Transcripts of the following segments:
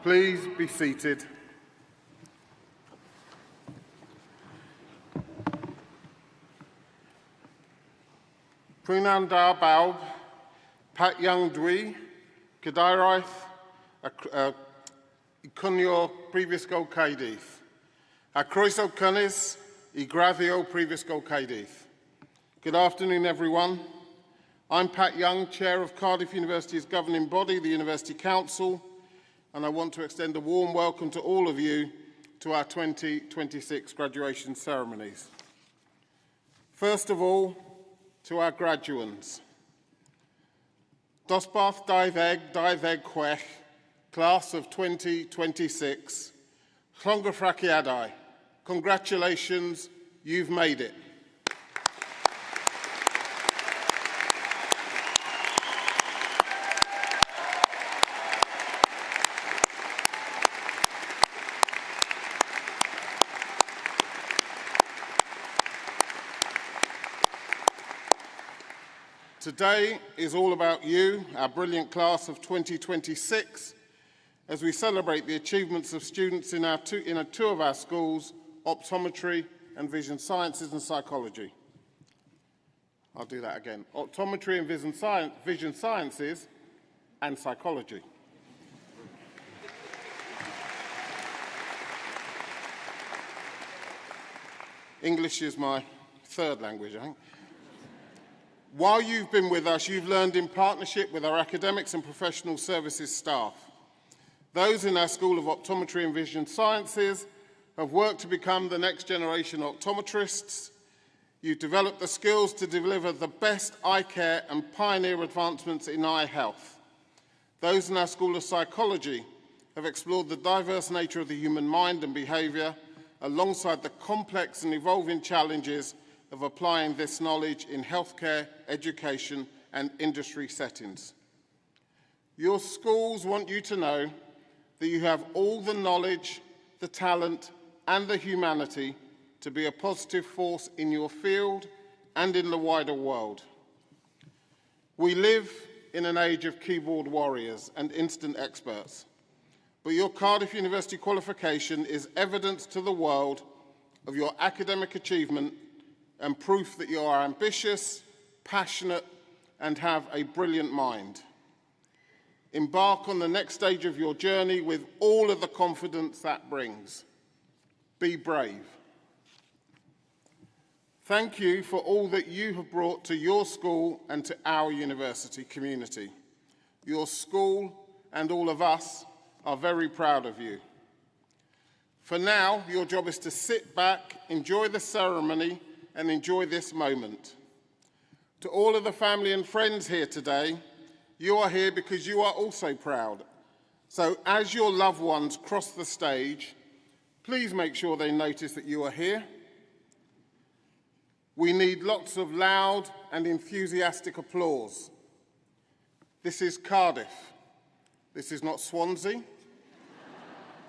Please be seated. Prunan Dar Baub, Pat Young Dwi, Gadairaith, Cunio previous go Caidith. A Croeso Cynnes, I Gravio previous go Caidith. Good afternoon, everyone. I'm Pat Young, Chair of Cardiff University's governing body, the University Council, and I want to extend a warm welcome to all of you to our 2026 graduation ceremonies. First of all, to our graduands. Dosbarth Daiveg Chwech, class of 2026, Llongyfarchiadau. Congratulations, you've made it. Today is all about you, our brilliant class of 2026, as we celebrate the achievements of students in two of our schools, optometry and vision sciences and psychology. I'll do that again. Optometry and vision sciences and psychology. English is my third language, I think. While you've been with us, you've learned in partnership with our academics and professional services staff. Those in our School of Optometry and Vision Sciences have worked to become the next generation optometrists. You've developed the skills to deliver the best eye care and pioneer advancements in eye health. Those in our School of Psychology have explored the diverse nature of the human mind and behaviour alongside the complex and evolving challenges of applying this knowledge in healthcare, education and industry settings. Your schools want you to know that you have all the knowledge, the talent and the humanity to be a positive force in your field and in the wider world. We live in an age of keyboard warriors and instant experts, but your Cardiff University qualification is evidence to the world of your academic achievement and proof that you are ambitious, passionate, and have a brilliant mind. Embark on the next stage of your journey with all of the confidence that brings. Be brave. Thank you for all that you have brought to your school and to our university community. Your school and all of us are very proud of you. For now, your job is to sit back, enjoy the ceremony, and enjoy this moment. To all of the family and friends here today, you are here because you are also proud. So as your loved ones cross the stage, please make sure they notice that you are here. We need lots of loud and enthusiastic applause. This is Cardiff. This is not Swansea.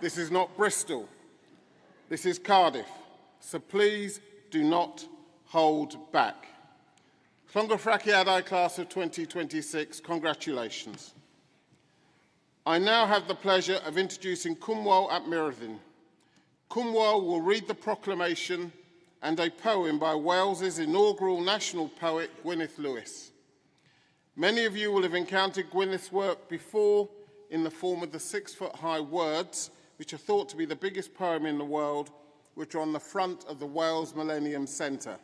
This is not Bristol. This is Cardiff. So please do not hold back. Llongyfarchiadau class of 2026, congratulations. I now have the pleasure of introducing Cwmwl ap Myrddin. Cwmwl will read the proclamation and a poem by Wales's inaugural national poet, Gwyneth Lewis. Many of you will have encountered Gwyneth's work before in the form of the 6-foot-high words, which are thought to be the biggest poem in the world, which are on the front of the Wales Millennium Centre.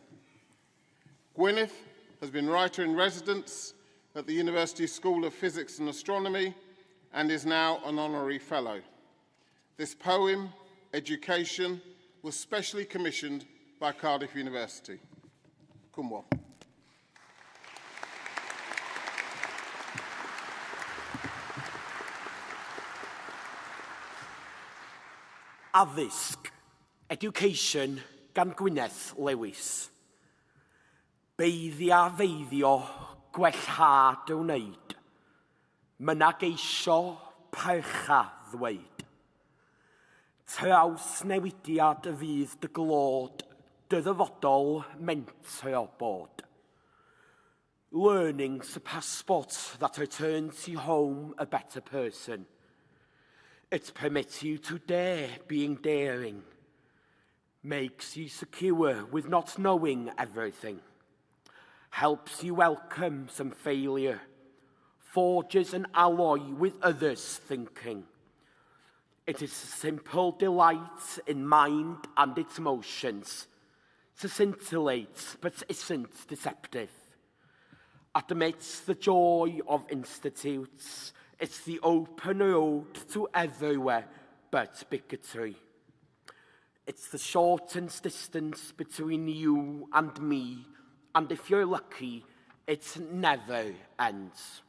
Gwyneth has been Writer-in-Residence at the University School of Physics and Astronomy and is now an Honorary Fellow. This poem, Education, was specially commissioned by Cardiff University. Cwmwl. Addysg, Education, gan Gwyneth Lewis. Beiddi a feiddio gwellhad i'w wneud, myna geisio parcha ddweud. Traws newidiad y fydd dy glod, dy ddyfodol mentor o bod. Learning's a passport that returns you home a better person. It permits you to dare being daring, makes you secure with not knowing everything, helps you welcome some failure, forges an alloy with others' thinking. It is a simple delight in mind and its motions. It scintillates but isn't deceptive. Admits the joy of institutes. It's the open road to everywhere but bigotry. It's the shortened distance between you and me, and if you're lucky, it never ends.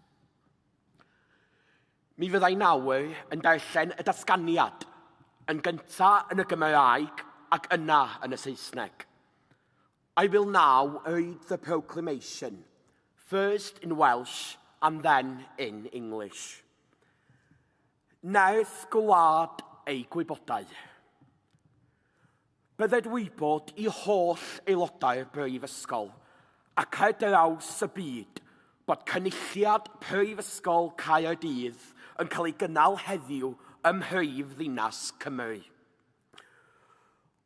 Mi fyddai nawr yn darllen y datganiad, yn gyntaf yn y Gymraeg ac yna yn y Saesneg. I will now read the proclamation, first in Welsh and then in English. Nerth gwlad ei gwybodau. Bydded wybod I holl aelodau'r Brifysgol ac ar draws y byd bod cynulliad Prifysgol Caerdydd yn cael ei gynnal heddiw ym mhrif ddinas Cymru.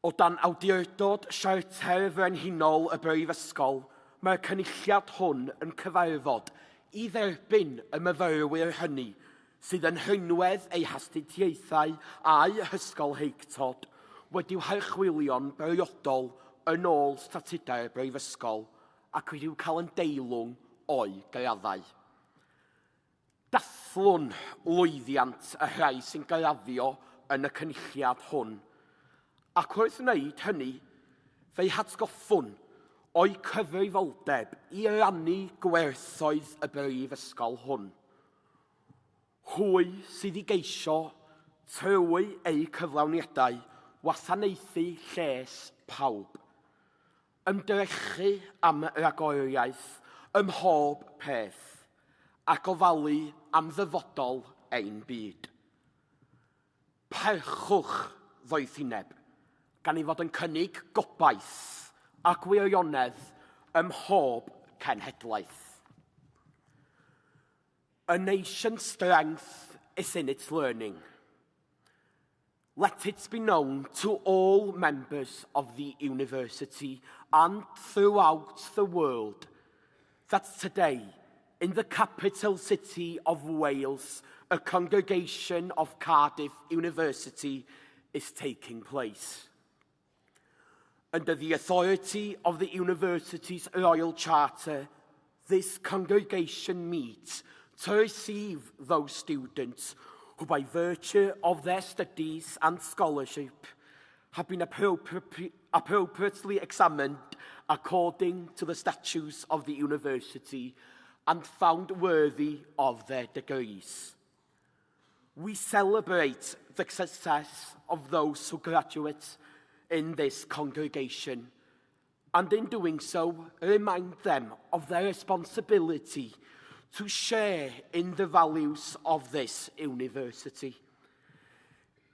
O dan awdurdod Siarter Frenhinol y Brifysgol, mae'r cynulliad hwn yn cyfarfod I dderbyn y myfyrwyr hynny sydd yn rhynwedd eu hastudiaethau a'i hysgol heictod wedi'w harchwilio'n briodol yn ôl statudau'r Brifysgol ac wedi'w cael yn deilwng o'i graddau. Dathlwn lwyddiant y rhai sy'n graddio yn y cynulliad hwn, ac wrth wneud hynny, fe'i hatgoffwn o'i cyfrifoldeb I rannu gwerthoedd y Brifysgol hwn. Hwy sydd I geisio, trwy eu cyflawniadau, wasanaethu lles pawb. Ymdrechu am ragoriaeth ym mhob peth, ac ofalu am ddyfodol ein byd. Parchwch ddoethineb, gan I fod yn cynnig gobaith ac wirionedd ym mhob cenhedlaeth. A nation's strength is in its learning. Let it be known to all members of the university and throughout the world that today, in the capital city of Wales, a congregation of Cardiff University is taking place. Under the authority of the university's Royal Charter, this congregation meets to receive those students who, by virtue of their studies and scholarship, have been appropriately examined according to the statutes of the university and found worthy of their degrees. We celebrate the success of those who graduate in this congregation, and in doing so, remind them of their responsibility to share in the values of this university.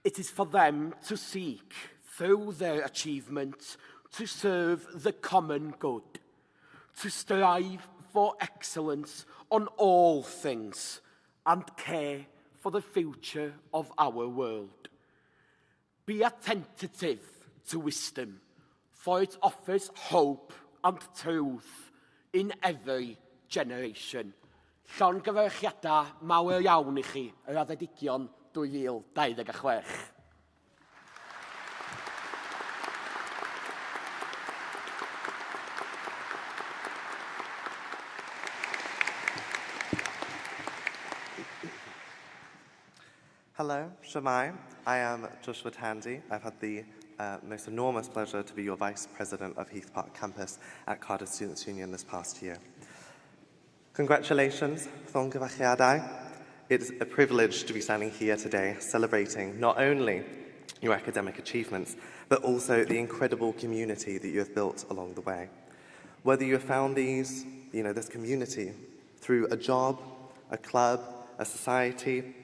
It is for them to seek, through their achievement, to serve the common good, to strive for excellence on all things, and care for the future of our world. Be attentive to wisdom, for it offers hope and truth in every generation. Llongyfarchiadau mawr iawn I chi, yr addedigion 2026. Hello, Shemai. I am Joshua Tandy. I've had the most enormous pleasure to be your Vice President of Heath Park Campus at Cardiff Students' Union this past year. Congratulations, Thong Gyfachiadau. It is a privilege to be standing here today celebrating not only your academic achievements, but also the incredible community that you have built along the way. Whether you have found this community through a job, a club, a society,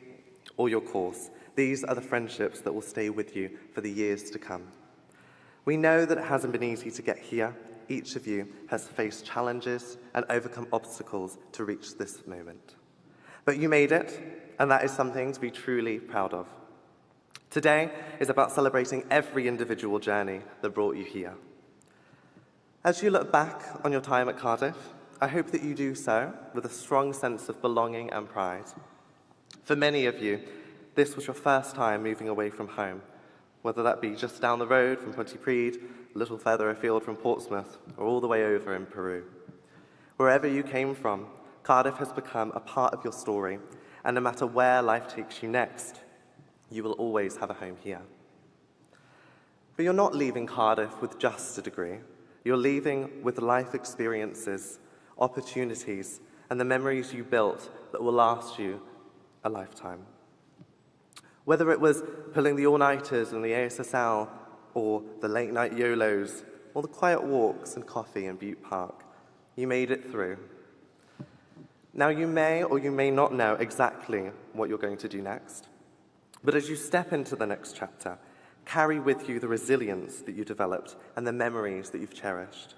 or your course, these are the friendships that will stay with you for the years to come. We know that it hasn't been easy to get here. Each of you has faced challenges and overcome obstacles to reach this moment. But you made it, and that is something to be truly proud of. Today is about celebrating every individual journey that brought you here. As you look back on your time at Cardiff, I hope that you do so with a strong sense of belonging and pride. For many of you, this was your first time moving away from home, whether that be just down the road from Pontypridd, a little further afield from Portsmouth, or all the way over in Peru. Wherever you came from, Cardiff has become a part of your story, and no matter where life takes you next, you will always have a home here. But you're not leaving Cardiff with just a degree. You're leaving with life experiences, opportunities, and the memories you built that will last you a lifetime. Whether it was pulling the all-nighters in the ASSL, or the late-night YOLOs, or the quiet walks and coffee in Butte Park, you made it through. Now you may or you may not know exactly what you're going to do next, but as you step into the next chapter, carry with you the resilience that you developed and the memories that you've cherished.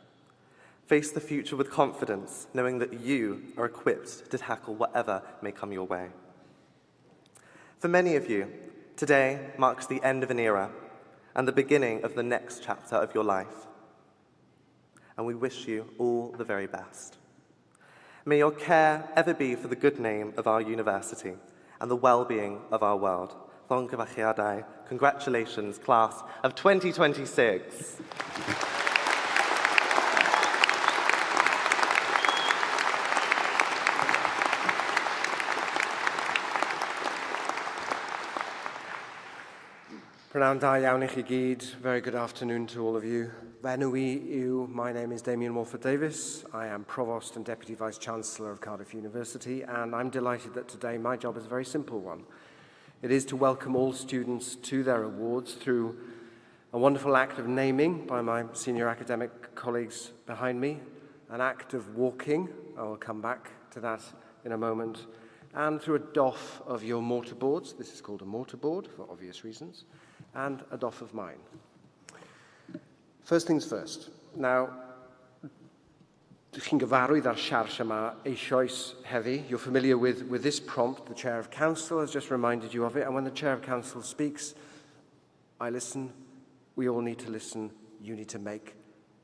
Face the future with confidence, knowing that you are equipped to tackle whatever may come your way. For many of you, today marks the end of an era and the beginning of the next chapter of your life. And we wish you all the very best. May your care ever be for the good name of our university and the well-being of our world. Thong Gyfachiadau. Congratulations, class of 2026. Prynawn da iawn I chi gyd. Very good afternoon to all of you. Benw yw, my name is Damien Walford-Davis. I am Provost and Deputy Vice-Chancellor of Cardiff University, and I'm delighted that today my job is a very simple one. It is to welcome all students to their awards through a wonderful act of naming by my senior academic colleagues behind me, an act of walking, I will come back to that in a moment, and through a doff of your mortarboards. This is called a mortarboard for obvious reasons, and a doff of mine. First things first. Now, chi'n gyfarwydd ar siarch yma eisoes heddi. You're familiar with this prompt. The Chair of Council has just reminded you of it. And when the Chair of Council speaks, I listen. We all need to listen. You need to make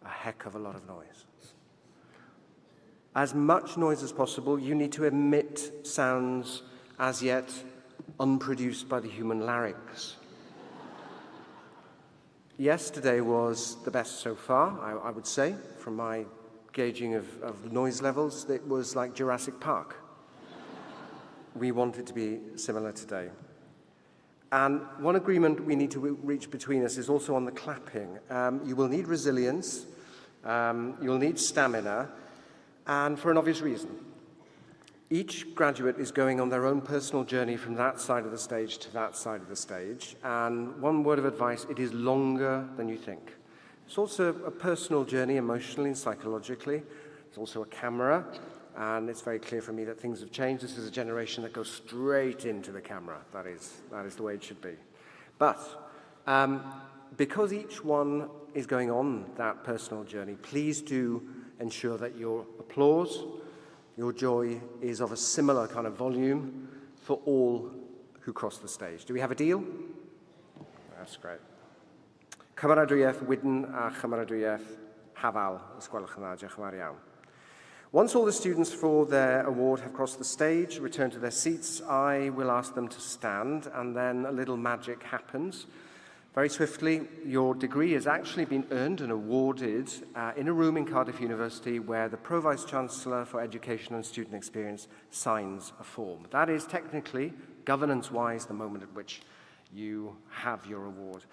a heck of a lot of noise. As much noise as possible. You need to emit sounds as yet unproduced by the human larynx. Yesterday was the best so far, I would say, from my gauging of noise levels. It was like Jurassic Park. We want it to be similar today. And one agreement we need to reach between us is also on the clapping. You will need resilience, you'll need stamina, and for an obvious reason. Each graduate is going on their own personal journey from that side of the stage to that side of the stage. And one word of advice, it is longer than you think. It's also a personal journey emotionally and psychologically. It's also a camera, and it's very clear for me that things have changed. This is a generation that goes straight into the camera. That is the way it should be. But because each one is going on that personal journey, please do ensure that your applause, your joy is of a similar kind of volume for all who cross the stage. Do we have a deal? That's great. Cymeradwyaeth Wydn a Cymeradwyaeth Hafal, os gwelwch yn dda, diolch yn fawr iawn. Once all the students for their award have crossed the stage, returned to their seats, I will ask them to stand, and then a little magic happens. Very swiftly, your degree has actually been earned and awarded in a room in Cardiff University where the Pro-Vice-Chancellor for Education and Student Experience signs a form. That is technically governance-wise, the moment at which you have your award.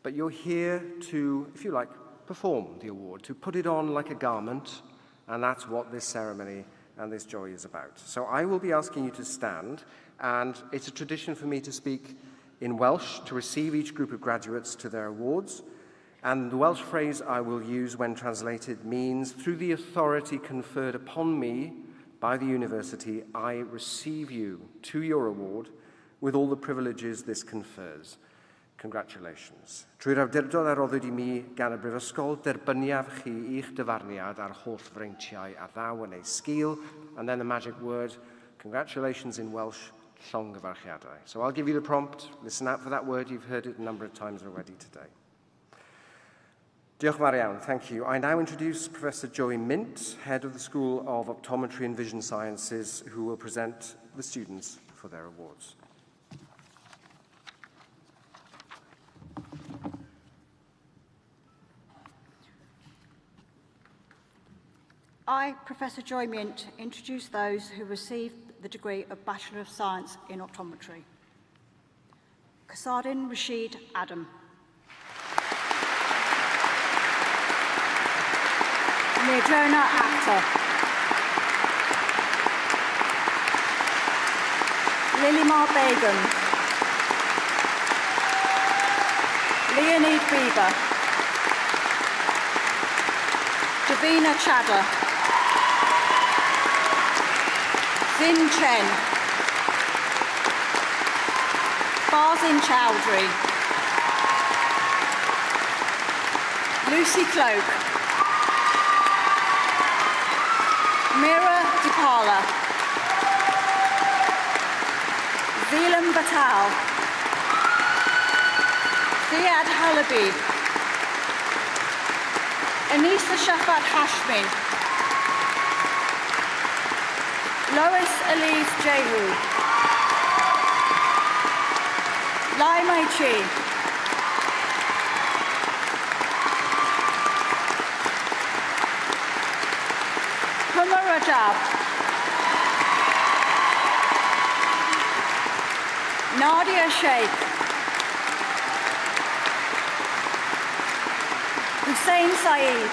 But you're here to, if you like, perform the award, to put it on like a garment, and that's what this ceremony and this joy is about. So I will be asking you to stand, and it's a tradition for me to speak in Welsh to receive each group of graduates to their awards. And the Welsh phrase I will use when translated means, through the authority conferred upon me by the university, I receive you to your award with all the privileges this confers. Congratulations. Trwy'r awdurdod a roddwyd I mi gan y Brifysgol, derbyniaf chi i'ch dyfarniad ar holl freintiau a ddaw yn ei sgil, and then the magic word, congratulations in Welsh, llongyfarchiadau. So I'll give you the prompt. Listen out for that word. You've heard it a number of times already today. Diolch yn fawr iawn, thank you. I now introduce Professor Joey Mint, Head of the School of Optometry and Vision Sciences, who will present the students for their awards. I, Professor Joy Mint, introduce those who received the degree of Bachelor of Science in Optometry. Kasadin Rashid Adam. Leodrona Actor. Lilimar Begum. Leonid Bieber. Davina Chadha. Zin Chen. Farzin Chowdhury. Lucy Cloak. Mira Dipala. Zeelam Batal. Ziad Halabib. Anisa Shafat Hashmi. Lois Elise Jehu. Lai Mai Chi. Huma Rajab. Nadia Sheikh. Hussein Saeed.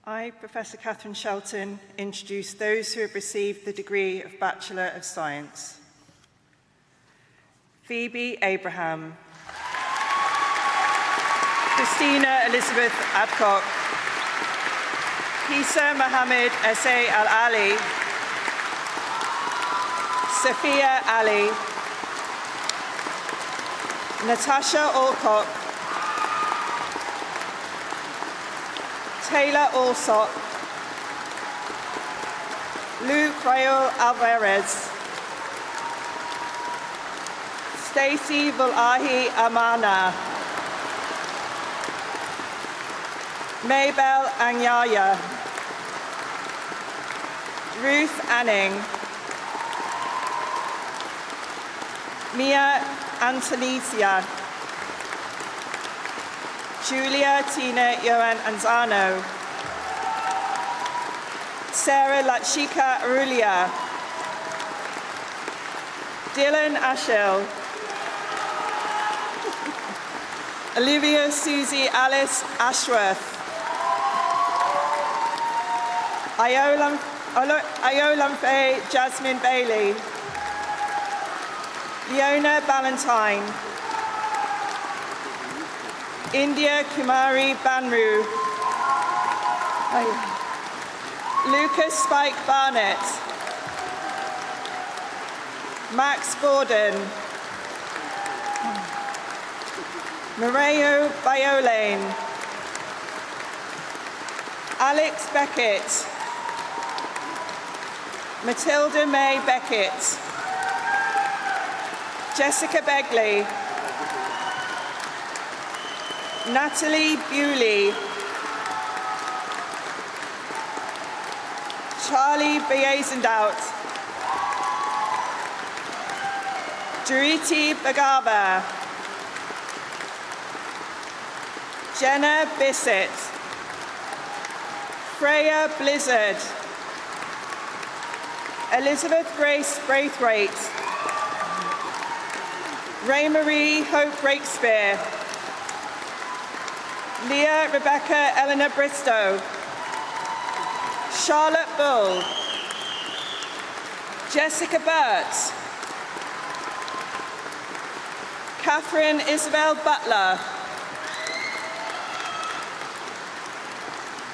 I, Professor Catherine Shelton, introduce those who have received the degree of Bachelor of Science. Phoebe Abraham. Christina Elizabeth Adcock. Hisa Mohammed S.A. Al-Ali. Sophia Ali. Natasha Alcock. Taylor Alsop, Luke Raul Alvarez, Stacey Vulahi Amana, Maybell Anyaya, Ruth Anning, Mia Antonesia, Julia Tina Johan Anzano, Sarah Lachika Arulia, Dylan Ashell, Olivia Susie Alice Ashworth, Iolamfe Jasmine Bailey, Leona Ballantyne, India Kumari Banru, Lucas Spike Barnett, Max Borden, Mario Biolane, Alex Beckett, Matilda May Beckett, Jessica Begley, Natalie Bewley, Charlie Beazendout, Duriti Bagava, Jenna Bissett, Freya Blizzard, Elizabeth Grace Braithwaite, Ray-Marie Hope Breakspear, Leah Rebecca Eleanor Bristow, Charlotte Bull, Jessica Burt, Catherine Isabel Butler,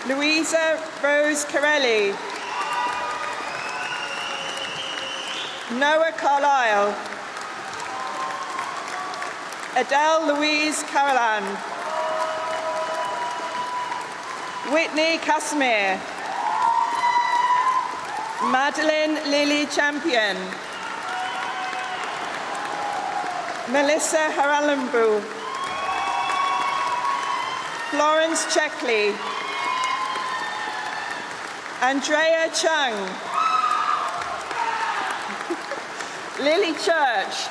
Louisa Rose Corelli, Noah Carlisle, Adele Louise Carolan, Whitney Casimir, Madeline Lily Champion, Melissa Haralambu, Florence Checkley, Andrea Chung, Lily Church,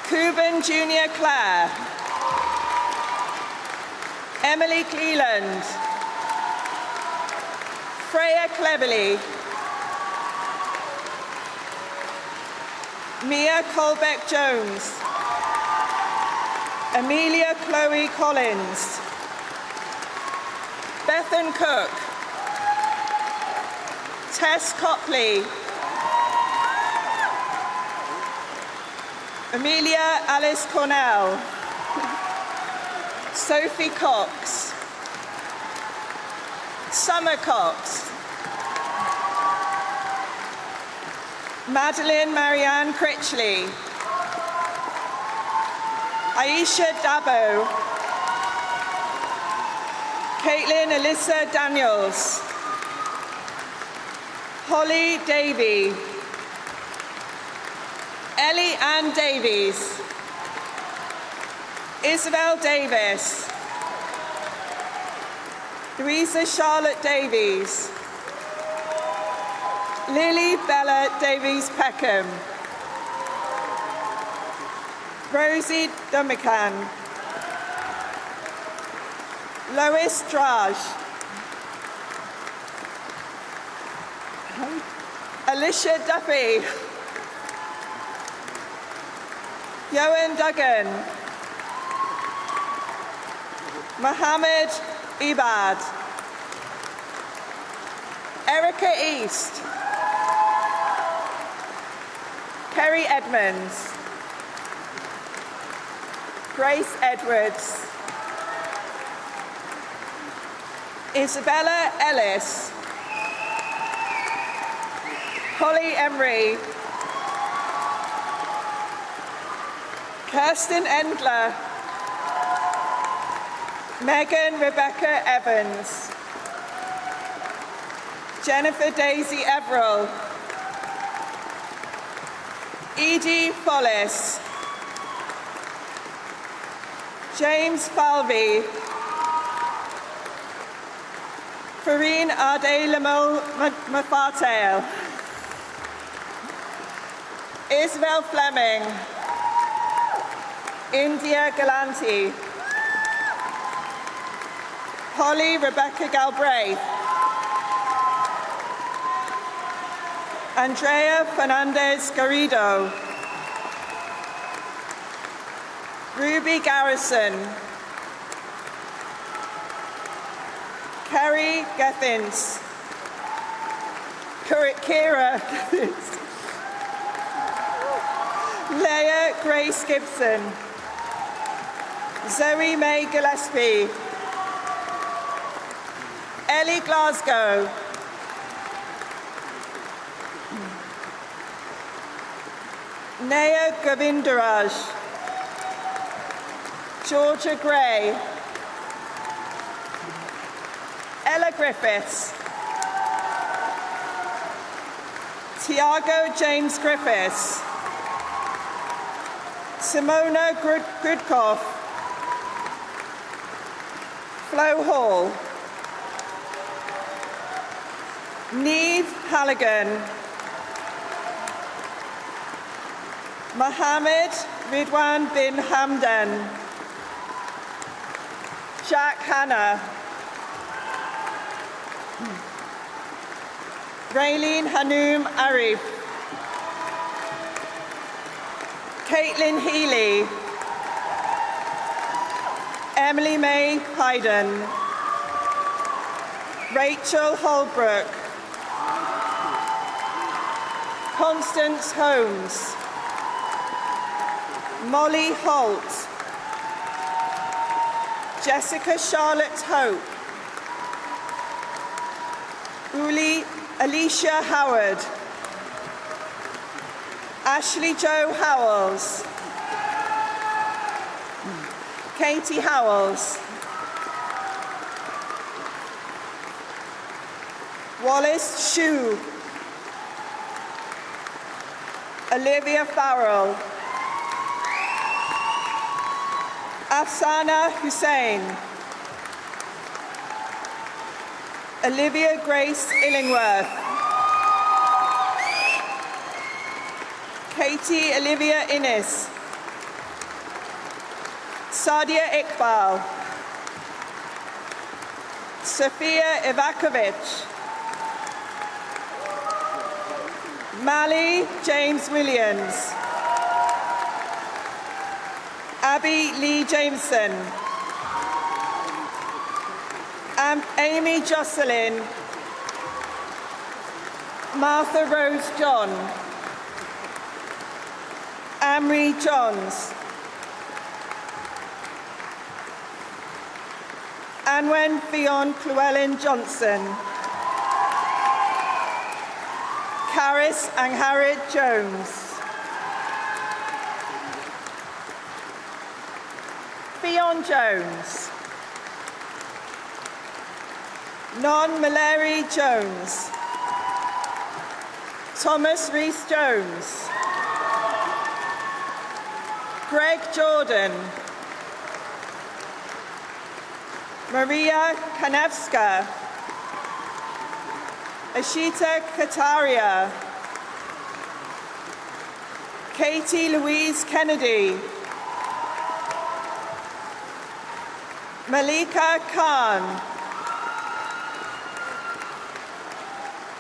Cuban Junior Clare, Emily Cleland, Freya Cleverly, Mia Colbeck-Jones, Amelia Chloe Collins, Bethan Cook, Tess Copley, Amelia Alice Cornell, Sophie Cox, Summer Cox, Madeline Marianne Critchley, Aisha Dabo, Caitlin Alyssa Daniels, Holly Davey, Ellie Ann Davies, Isabel Davis, Louisa Charlotte Davies, Lily Bella Davies Peckham, Rosie Dumican, Lois Drage, Alicia Duffy, Johan Duggan, Mohammed Ibad, Erica East, Kerry Edmonds, Grace Edwards, Isabella Ellis, Holly Emery, Kirsten Endler, Megan Rebecca Evans, Jennifer Daisy Everell, Edie Follis, James Falvey, Farine Ade Lamo Mafartail, Isabel Fleming, India Galanti, Holly Rebecca Galbraith, Andrea Fernandez Garrido, Ruby Garrison, Carrie Gethins, Kira Gethins, Leah Grace Gibson, Zoe May Gillespie, Ellie Glasgow, Naya Govindaraj, Georgia Gray, Ella Griffiths, Tiago James Griffiths, Simona Grudkoff, Flo Hall, Niamh Halligan, Mohammed Ridwan bin Hamdan, Jack Hanna, Raylene Hanoum Arif, Caitlin Healy, Emily May Hayden, Rachel Holbrook, Constance Holmes, Molly Holt, Jessica Charlotte Hope, Alicia Howard, Ashley Jo Howells, Katie Howells, Wallace Shue, Olivia Farrell, Afsana Hussain, Olivia Grace Illingworth, Katie Olivia Innes, Sadia Iqbal, Sophia Ivakovich, Mally James Williams, Abby Lee Jameson, Amy Jocelyn, Martha Rose John, Amri Johns, Anwen Fionn Llewellyn Johnson, Caris Angharad Jones, Fionn Jones, Non Mallory Jones, Thomas Rees Jones, Greg Jordan, Maria Kanevska, Ashita Kataria, Katie Louise Kennedy, Malika Khan,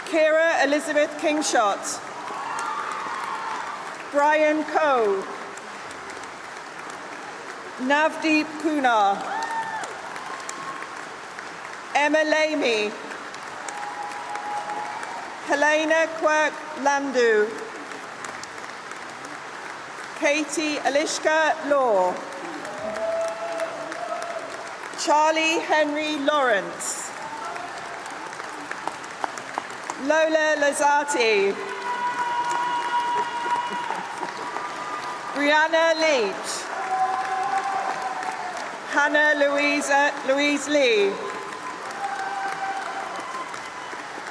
Kira Elizabeth Kingshot, Brian Coe, Navdeep Poonar, Emma Lamy, Helena Quirk Landu, Katie Alishka Law, Charlie Henry Lawrence, Lola Lazati, Brianna Leach, Hannah Louise Lee,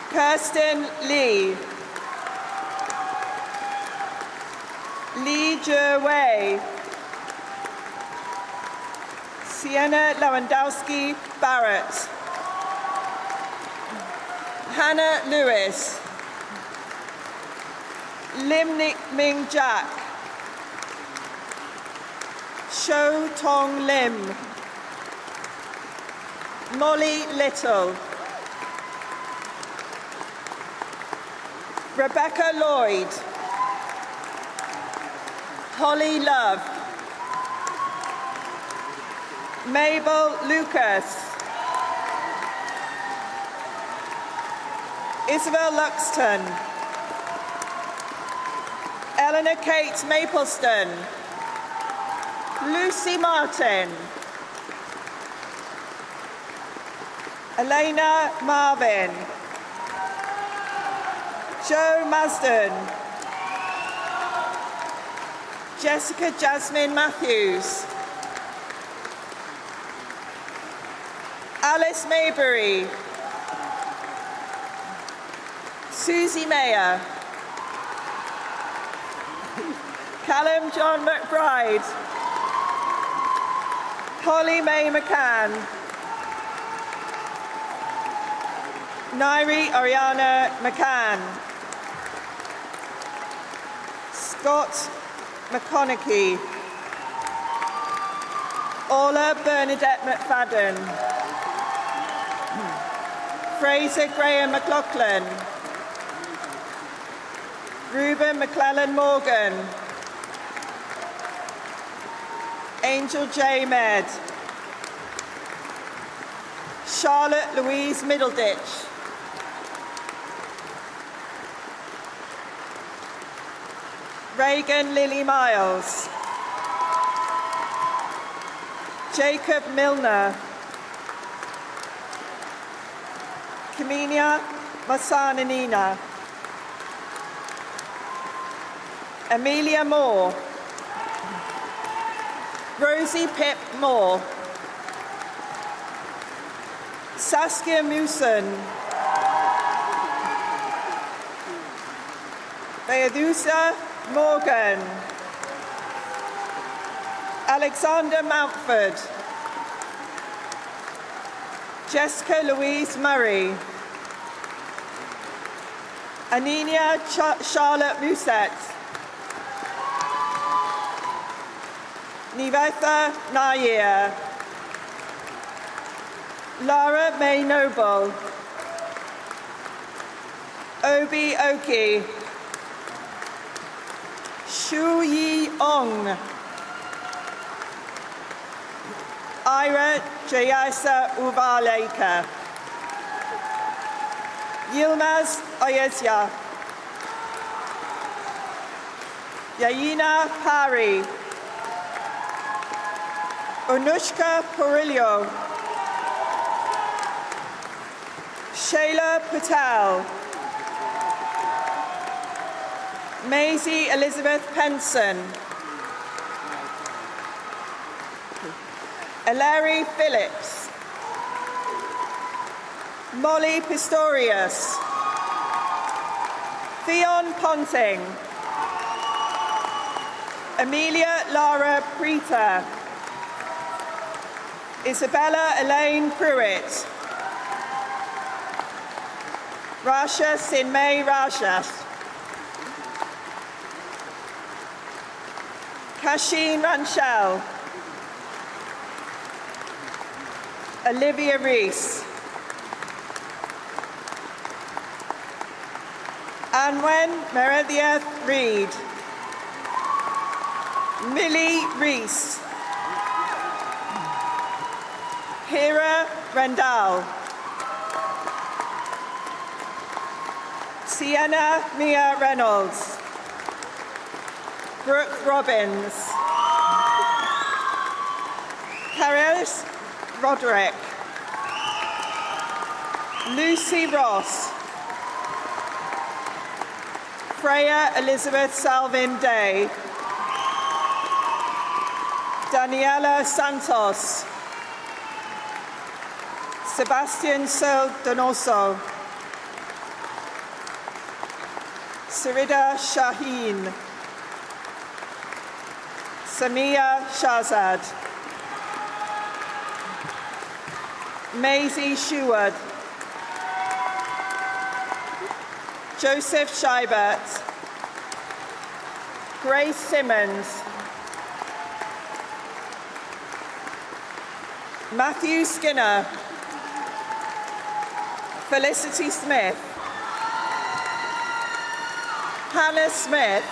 Kirsten Lee, Lee Jue, Sienna Lewandowski Barrett, Hannah Lewis, Lim Nik Ming Jack, Shou Tong Lim, Molly Little, Rebecca Lloyd, Holly Love, Mabel Lucas, Isabel Luxton, Eleanor Kate Mapleston, Lucy Martin, Elena Marvin, Joe Masden, Jessica Jasmine Matthews, Alice Maybury, Susie Mayer, Callum John McBride, Holly Mae McCann, Nairi Ariana McCann. Scott McConaughey. Orla Bernadette McFadden. Fraser Graham McLaughlin. Ruben McClellan Morgan. Angel J. Med. Charlotte Louise Middleditch. Reagan Lily Miles. Jacob Milner. Kaminia Masananina. Amelia Moore. Rosie Pip Moore. Saskia Musen. Beadusa Morgan. Alexander Mountford. Jessica Louise Murray. Anina Charlotte Musette. Nivetha Nair. Lara May Noble. Obi Oki. Shu Yi Ong. Ira Jayasa Uvaleka. Yilmaz Oyesya. Yaina Pari. Anushka Purillo. Shayla Patel. Maisie Elizabeth Penson. Ellery Phillips. Molly Pistorius. Theon Ponting. Amelia Lara Preta. Isabella Elaine Pruitt. Rasha Sinmay Rajas. Kasheen Ranchel. Olivia Rees. Anwen Meredith Reed. Millie Rees. Hira Rendell. Sienna Mia Reynolds. Brooke Robbins. Carlos Roderick. Lucy Ross. Freya Elizabeth Salvin Day. Daniela Santos. Sebastian Sol Donoso. Sarida Shaheen. Samia Shahzad. Maisie Sheward. Joseph Scheibert. Grace Simmons. Matthew Skinner. Felicity Smith. Hannah Smith.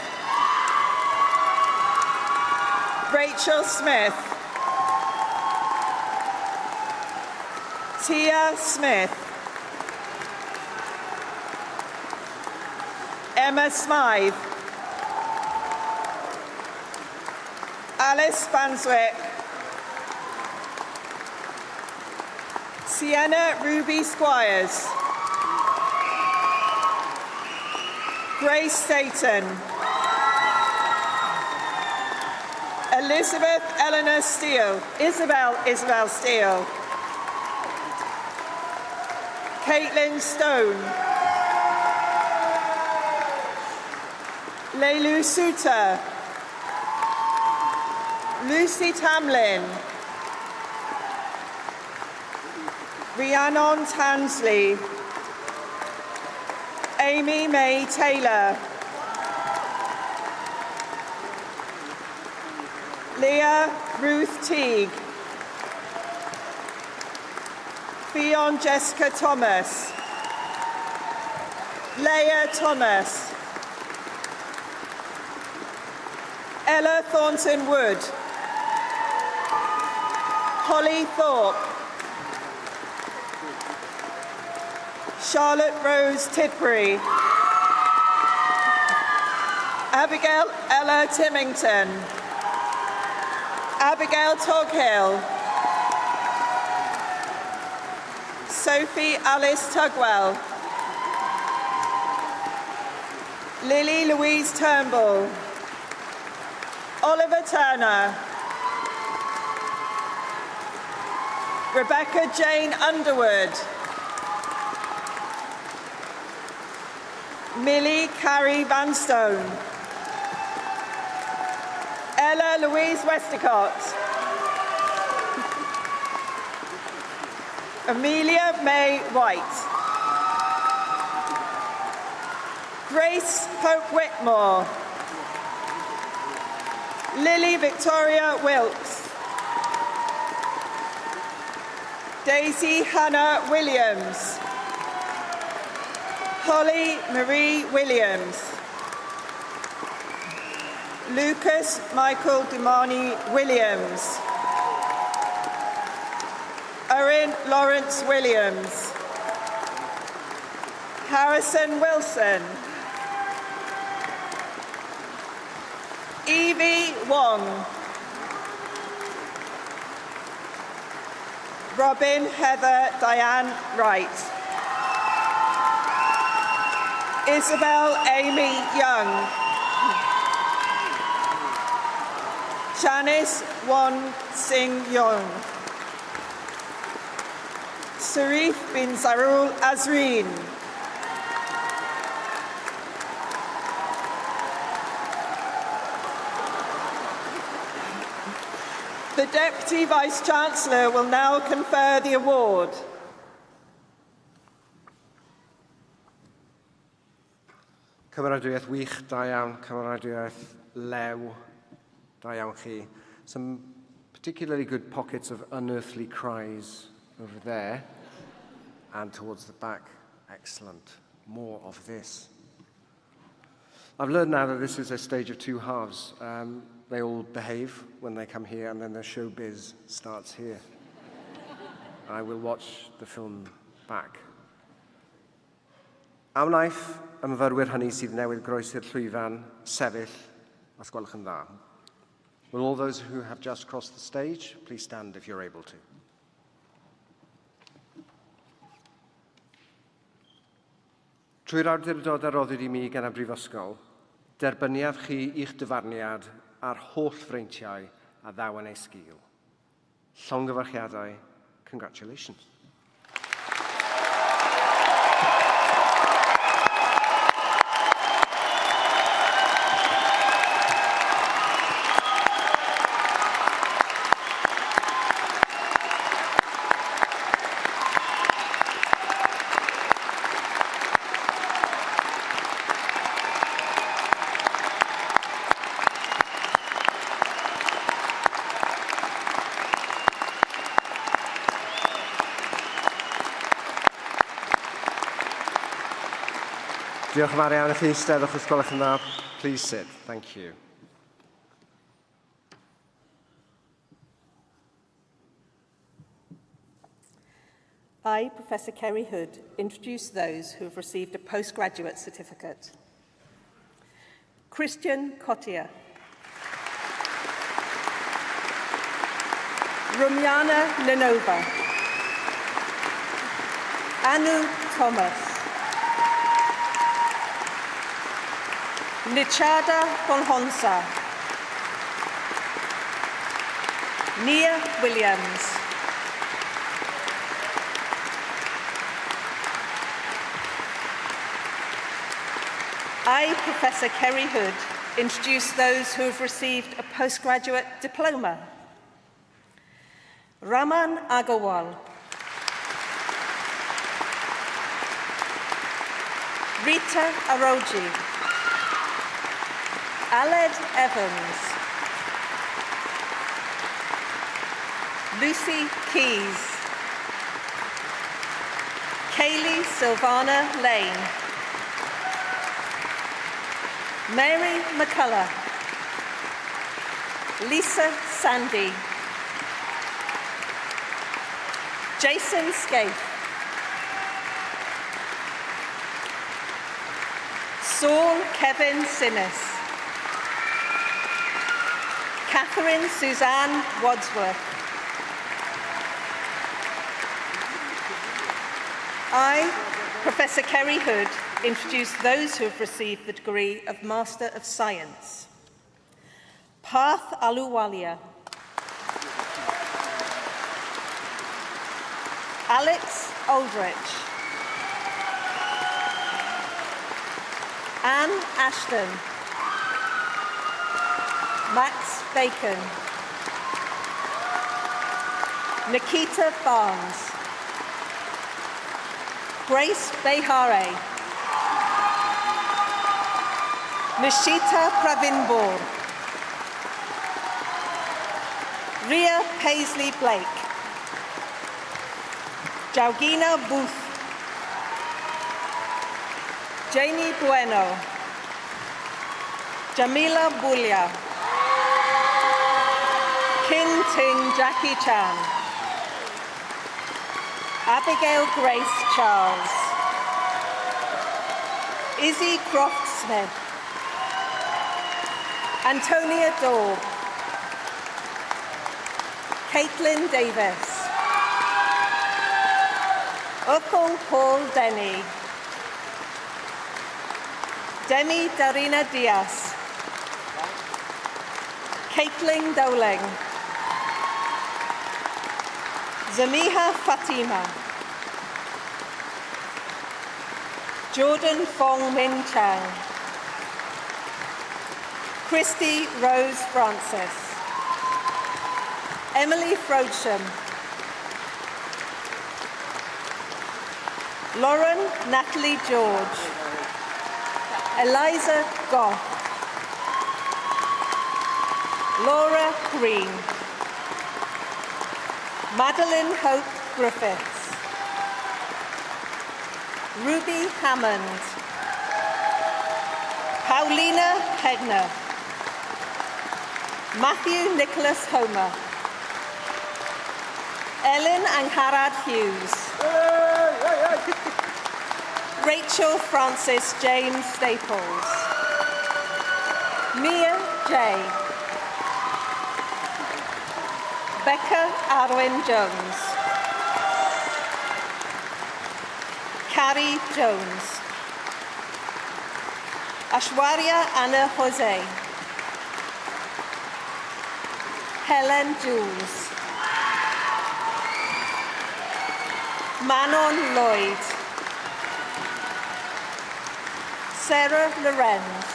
Rachel Smith. Tia Smith. Emma Smythe. Alice Banswick. Sienna Ruby Squires. Grace Staton. Elizabeth Eleanor Steele. Isabel Steele. Caitlin Stone. Leilu Suter. Lucy Tamlin. Rhiannon Tansley. Amy May Taylor. Leah Ruth Teague. Fionn Jessica Thomas. Leah Thomas. Ella Thornton Wood. Holly Thorpe. Charlotte Rose Tidbury. Abigail Ella Timington. Abigail Toghill. Sophie Alice Tugwell. Lily Louise Turnbull. Oliver Turner. Rebecca Jane Underwood. Millie Carrie Vanstone. Ella Louise Westacott. Amelia May White. Grace Pope Whitmore. Lily Victoria Wilkes. Daisy Hannah Williams. Holly Marie Williams. Lucas Michael Dumani Williams. Owen Lawrence Williams. Harrison Wilson. Evie Wong. Robin Heather Diane Wright. Isabel Amy Young. Janice Won Sing Young. Sarif bin Zarul Azreen. The Deputy Vice-Chancellor will now confer the award. Cymeradwyaeth wych, da iawn. Cymeradwyaeth lew, da iawn chi. Some particularly good pockets of unearthly cries over there and towards the back. Excellent. More of this. I've learned now that this is a stage of two halves. They all behave when they come here, and then the showbiz starts here. I will watch the film back. Am wnaeth y myfyrwyr hynny sydd newydd groesi'r llwyfan sefyll, os gwelwch yn dda. Will all those who have just crossed the stage please stand if you're able to. Trwy'r awdurdodau roddwyd I mi gan y Brifysgol, derbyniaf chi i'ch dyfarniad a'r holl freintiau a ddaw yn ei sgil. Llongyfarchiadau, congratulations. Diolch yn fawr iawn I chi, steddwch os gwelwch yn dda. Please sit. Thank you. I, Professor Kerry Hood, introduce those who have received a postgraduate certificate. Christian Cottier. Rumiana Nenova. Anu Thomas. Nichada Volhonsa. Nia Williams. I, Professor Kerry Hood, introduce those who have received a postgraduate diploma. Raman Agarwal. Rita Aroji, Aled Evans, Lucy Keys, Kaylee Sylvana Lane, Mary McCullough, Lisa Sandy, Jason Scaife, Saul Kevin Sinis, Catherine Suzanne Wadsworth. I, Professor Kerry Hood, introduce those who have received the degree of Master of Science. Parth Aluwalia, Alex Aldrich, Anne Ashton, Max Bacon, Nikita Barnes, Grace Behare, Nishita Pravinbor, Ria Paisley Blake, Jaugina Booth, Janie Bueno, Jamila Bulia, Kin Ting Jackie Chan, Abigail Grace Charles, Izzy Croft Smith, Antonia Daub, Caitlin Davis, Ukul Paul Denny, Demi Darina Diaz, Caitlin Dowling, Zamiha Fatima, Jordan Fong Min Chang, Christy Rose Francis, Emily Frodsham, Lauren Natalie George, Eliza Goff, Laura Green, Madeline Hope Griffiths, Ruby Hammond, Paulina Hegner, Matthew Nicholas Homer, Ellen Angharad Hughes, Rachel Francis James Staples, Mia J, Becca Arwen Jones, Carrie Jones, Ashwarya Anna Jose, Helen Jules, Manon Lloyd, Sarah Lorenz,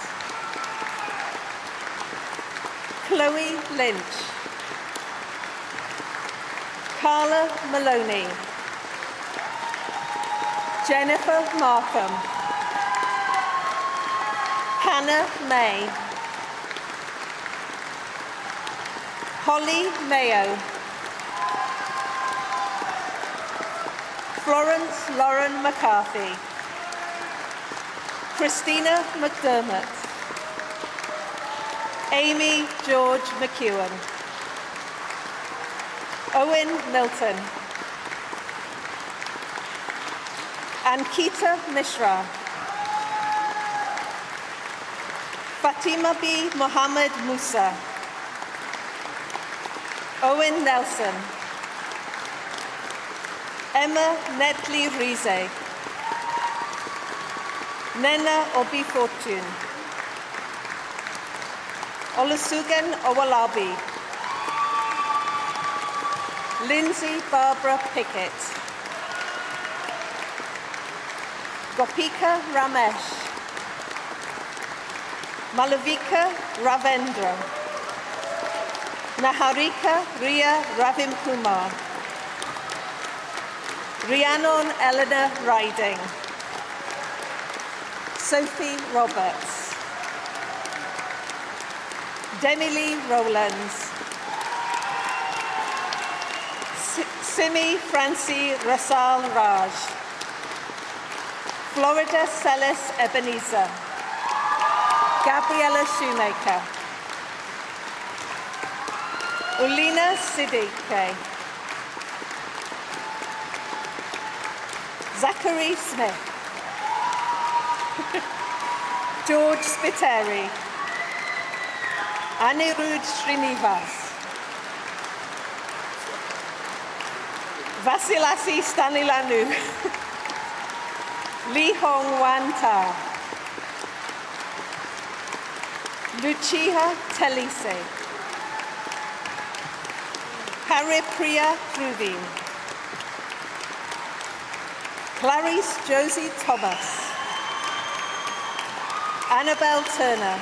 Chloe Lynch, Carla Maloney, Jennifer Markham, Hannah May, Holly Mayo, Florence Lauren McCarthy, Christina McDermott, Amy George McEwen, Owen Milton, Ankita Mishra, Fatima B. Mohammed Musa, Owen Nelson, Emma Netley Rize, Nena Obi Fortune, Olusegun Owolabi, Lindsay Barbara Pickett, Gopika Ramesh, Malavika Ravendra, Naharika Ria Ravimkumar, Rhiannon Eleanor Riding, Sophie Roberts. Demi-Lee Rowlands. Simi Francie Rasal Raj. Florida Celis Ebenezer. Gabriella Shoemaker. Ulina Siddique. Zachary Smith. George Spiteri. Anirudh Srinivas. Vasilasi Stanilanu. Lee Hong Wan Ta. Lucia Telise. Haripriya Pruveen. Clarice Josie Thomas. Annabelle Turner.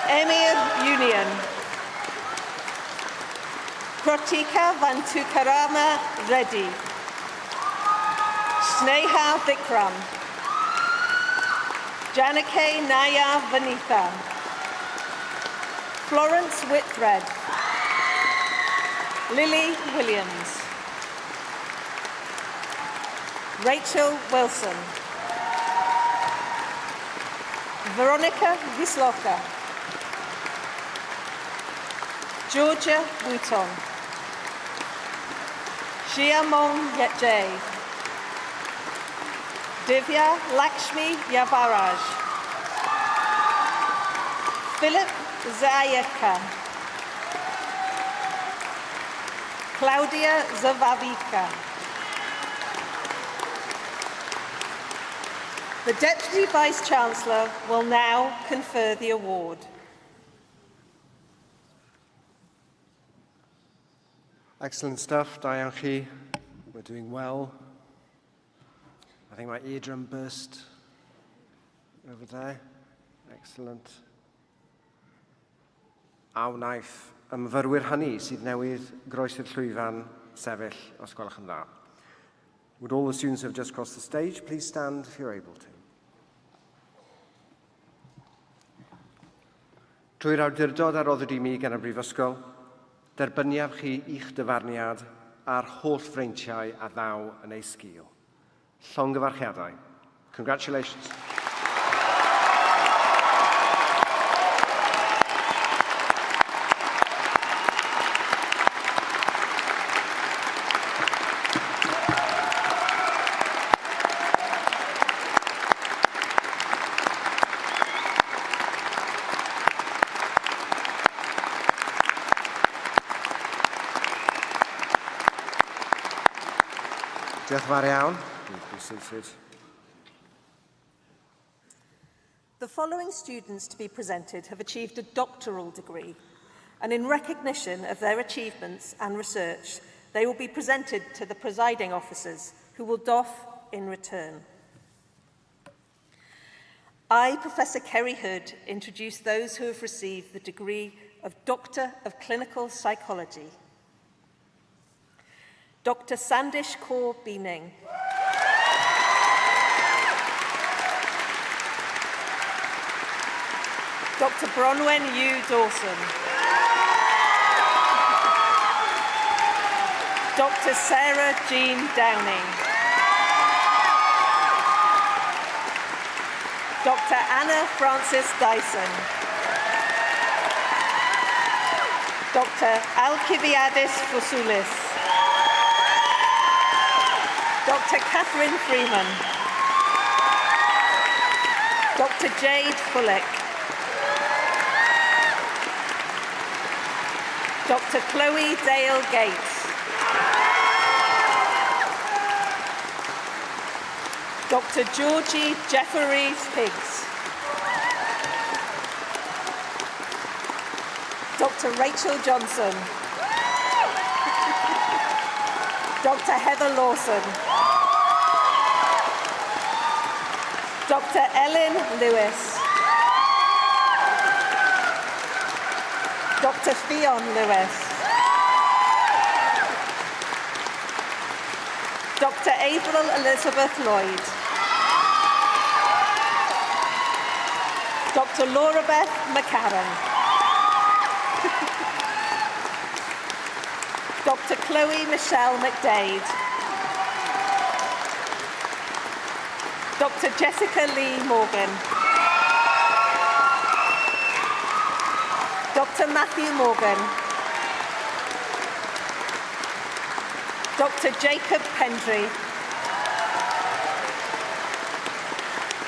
Emir Union. Pratika Vantukarama Reddy. Sneha Vikram. Janake Naya Vanitha. Florence Whitthread. Lily Williams. Rachel Wilson. Veronica Visloka. Georgia Wooton. Jiamong Yetjay. Divya Lakshmi Yavaraj. Philip Zayeka. Claudia Zavavika. The Deputy Vice-Chancellor will now confer the award. Excellent stuff, da iawn chi. We're doing well. I think my eardrum burst over there. Excellent. A wnaeth y myfyrwyr hynny sydd newydd groesi'r llwyfan sefyll, os gwelwch yn dda. Would all the students who have just crossed the stage please stand if you're able to. Trwy'r awdurdod a roddwyd i mi gan y Brifysgol, derbyniaf chi i'ch dyfarniad a'r holl freintiau a ddaw yn ei sgil. Llongyfarchiadau. Congratulations. Diolch yn fawr iawn. Please be seated. The following students to be presented have achieved a doctoral degree, and in recognition of their achievements and research, they will be presented to the presiding officers, who will doff in return. I, Professor Kerry Hood, introduce those who have received the degree of Doctor of Clinical Psychology. Dr. Sandish Kaur Beaning. Dr. Bronwen Yu Dawson. Dr. Sarah Jean Downing. Dr. Anna Frances Dyson. Dr. Alcibiadis Fossoulis. Dr. Catherine Freeman. Dr. Jade Fullick. Dr. Chloe Dale Gates. Dr. Georgie Jefferies Higgs. Dr. Rachel Johnson. Dr. Heather Lawson. Dr. Ellen Lewis. Dr. Fionn Lewis. Dr. April Elizabeth Lloyd. Dr. Laura Beth McCarran. Dr. Chloe Michelle McDade. Dr. Jessica Lee Morgan. Dr. Matthew Morgan. Dr. Jacob Pendry.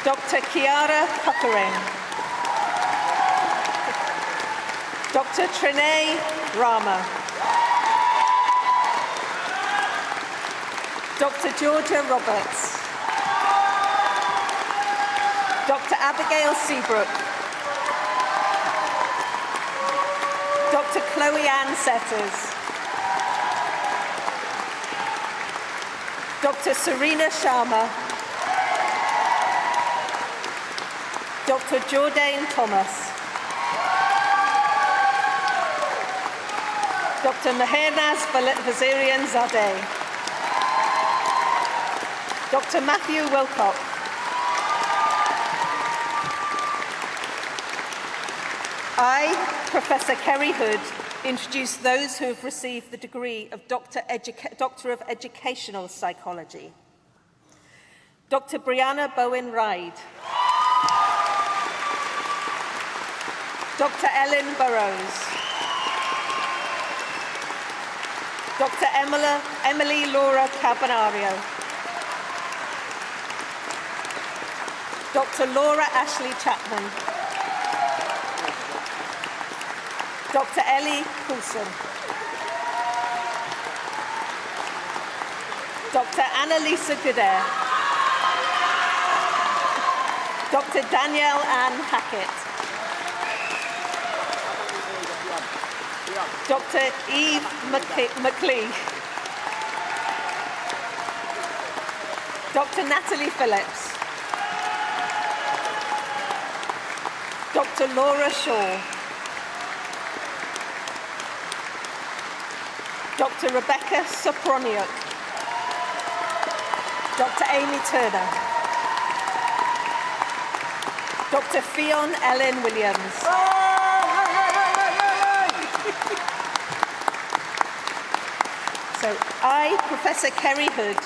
Dr. Kiara Puckering. Dr. Trinae Rama. Dr. Georgia Roberts. Dr. Abigail Seabrook. Dr. Chloe Ann Setters. Dr. Serena Sharma. Dr. Jordan Thomas. Dr. Mehernas Vazirian Zadeh. Dr. Matthew Wilcock. I, Professor Kerry Hood, introduce those who have received the degree of Doctor of Educational Psychology. Dr. Brianna Bowen Ride. Dr. Ellen Burrows. Dr. Emily Laura Carbanario. Dr. Laura Ashley Chapman. Dr. Ellie Coulson. Dr. Annalisa Goodare. Dr. Danielle Ann Hackett. Dr. Eve McLean. Dr. Natalie Phillips. Dr. Laura Shaw. Dr. Rebecca Soproniuk. Dr. Amy Turner. Dr. Fionn Ellen Williams. So I, Professor Kerry Hood,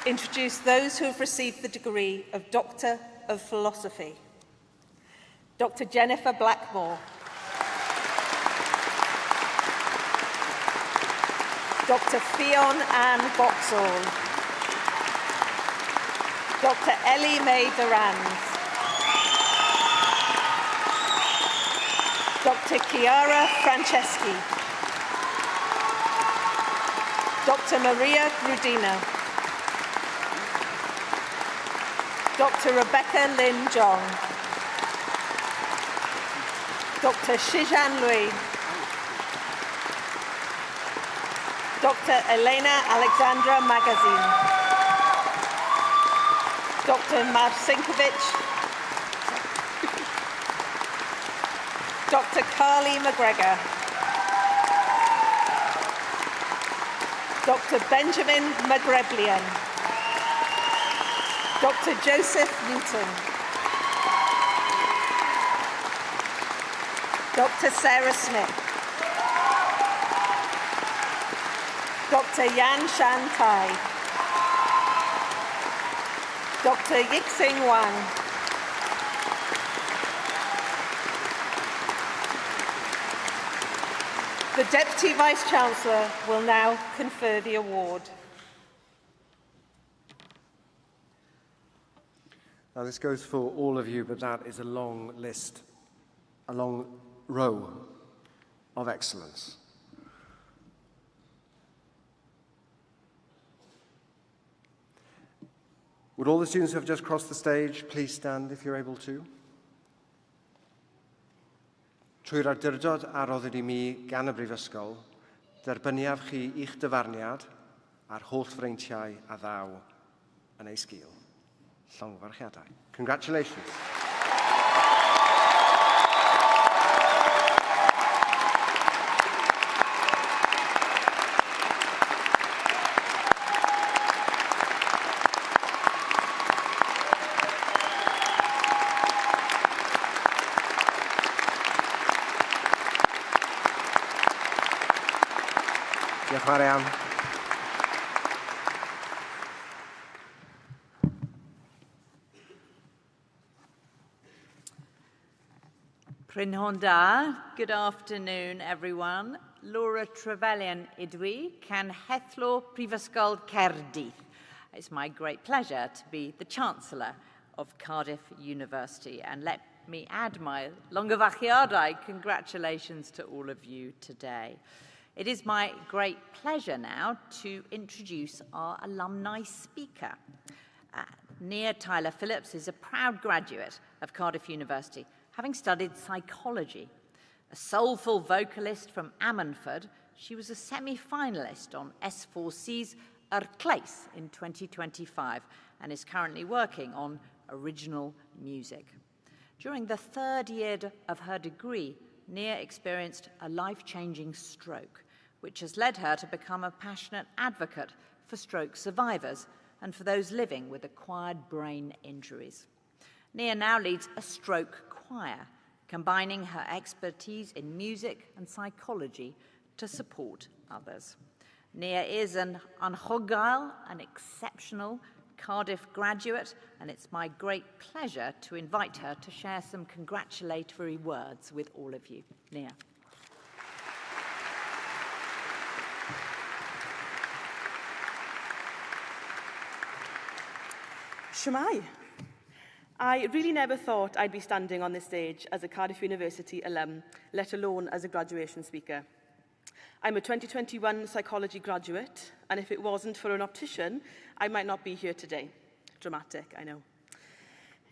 introduce those who have received the degree of Doctor of Philosophy. Dr. Jennifer Blackmore. Dr. Fionn Ann Boxall. Dr. Ellie Mae Durand. Dr. Chiara Franceschi. Dr. Maria Grudina. Dr. Rebecca Lynn John. Dr. Shijan Lui. Dr. Elena Alexandra Magazine. Dr. Marcinkovic. Dr. Carly McGregor. Dr. Benjamin Magreblian. Dr. Joseph Newton. Dr. Sarah Smith. Dr. Yan Shan Tai. Dr. Yixing Wang. The Deputy Vice-Chancellor will now confer the award. Now, this goes for all of you, but that is a long list, a long row of excellence. Would all the students who have just crossed the stage please stand if you're able to? Trwy'r awdurdod a roddir I mi gan y Brifysgol, derbyniaf chi i'ch dyfarniad a'r holl freintiau a ddaw yn ei sgil. Llongfarchiadau. Congratulations. Diolch yn fawr iawn. Prynhawn da. Good afternoon, everyone. Laura Trevelyan ydw i, Cenhedlo Prifysgol Caerdydd. It's my great pleasure to be the Chancellor of Cardiff University, and let me add my longyfachiadau congratulations to all of you today. It is my great pleasure now to introduce our alumni speaker. Nia Tyler Phillips is a proud graduate of Cardiff University, having studied psychology. A soulful vocalist from Ammanford, she was a semi-finalist on S4C's Arclais in 2025 and is currently working on original music. During the third year of her degree, Nia experienced a life-changing stroke, which has led her to become a passionate advocate for stroke survivors and for those living with acquired brain injuries. Nia now leads a stroke choir, combining her expertise in music and psychology to support others. Nia is an anhygoel, an exceptional Cardiff graduate, and it's my great pleasure to invite her to share some congratulatory words with all of you. Nia. Shwmai. I really never thought I'd be standing on this stage as a Cardiff University alum, let alone as a graduation speaker. I'm a 2021 psychology graduate, and if it wasn't for an optician, I might not be here today. Dramatic, I know.